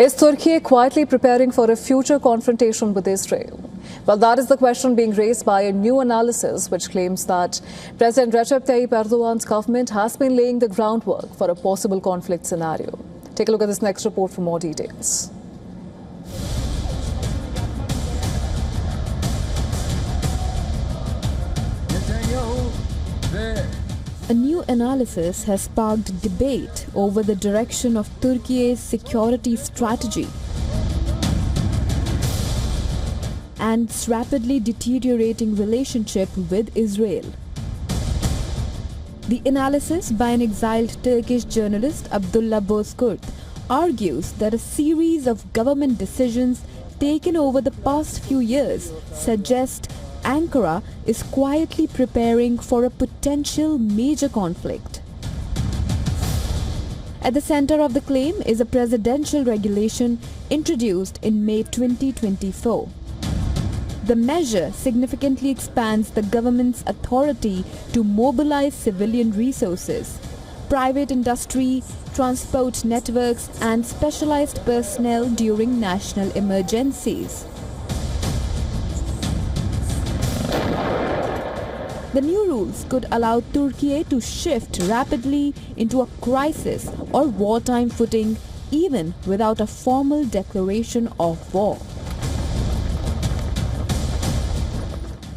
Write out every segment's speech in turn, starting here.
Is Turkey quietly preparing for a future confrontation with Israel? Well, that is the question being raised by a new analysis which claims that President Recep Tayyip Erdogan's government has been laying the groundwork for a possible conflict scenario. Take a look at this next report for more details. A new analysis has sparked debate over the direction of Turkiye's security strategy and its rapidly deteriorating relationship with Israel. The analysis by an exiled Turkish journalist, Abdullah Bozkurt, argues that a series of government decisions taken over the past few years suggest Ankara is quietly preparing for a potential major conflict. At the center of the claim is a presidential regulation introduced in May 2024. The measure significantly expands the government's authority to mobilize civilian resources, private industry, transport networks, and specialized personnel during national emergencies. The new rules could allow Turkey to shift rapidly into a crisis or wartime footing even without a formal declaration of war.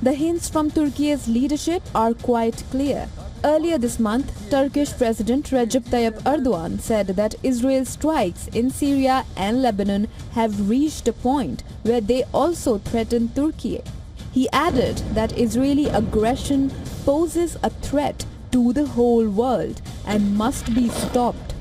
The hints from Turkey's leadership are quite clear. Earlier this month, Turkish President Recep Tayyip Erdogan said that Israel's strikes in Syria and Lebanon have reached a point where they also threaten Turkey. He added that Israeli aggression poses a threat to the whole world and must be stopped.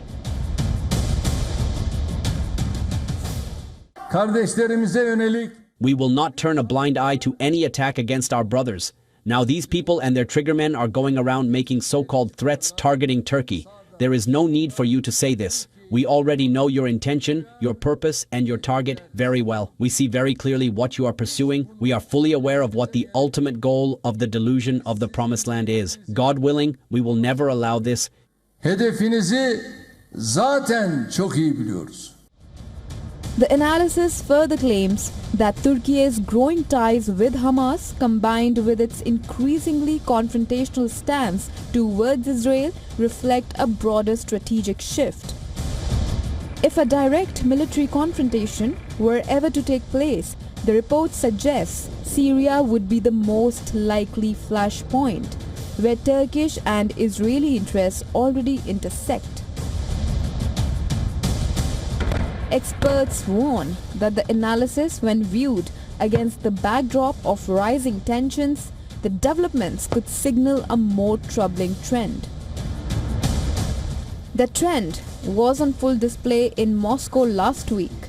We will not turn a blind eye to any attack against our brothers. Now these people and their triggermen are going around making so-called threats targeting Turkey. There is no need for you to say this. We already know your intention, your purpose, and your target very well. We see very clearly what you are pursuing. We are fully aware of what the ultimate goal of the delusion of the promised land is. God willing, we will never allow this. Hedefinizi zaten çok iyi biliyoruz. The analysis further claims that Turkey's growing ties with Hamas, combined with its increasingly confrontational stance towards Israel, reflect a broader strategic shift. If a direct military confrontation were ever to take place, the report suggests Syria would be the most likely flashpoint, where Turkish and Israeli interests already intersect. Experts warn that the analysis, when viewed against the backdrop of rising tensions, the developments could signal a more troubling trend. The trend was on full display in Moscow last week.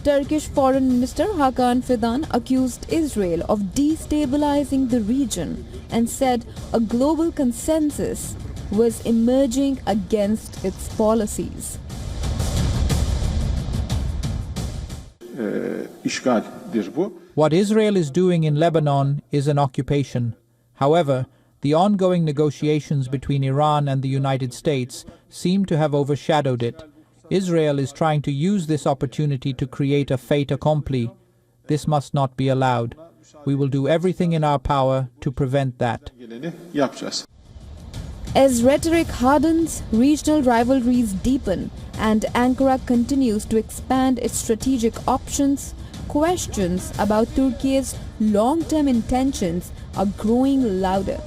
Turkish Foreign Minister Hakan Fidan accused Israel of destabilizing the region and said a global consensus was emerging against its policies. What Israel is doing in Lebanon is an occupation. However, the ongoing negotiations between Iran and the United States seem to have overshadowed it. Israel is trying to use this opportunity to create a fait accompli. This must not be allowed. We will do everything in our power to prevent that. As rhetoric hardens, regional rivalries deepen, and Ankara continues to expand its strategic options, questions about Turkey's long-term intentions are growing louder.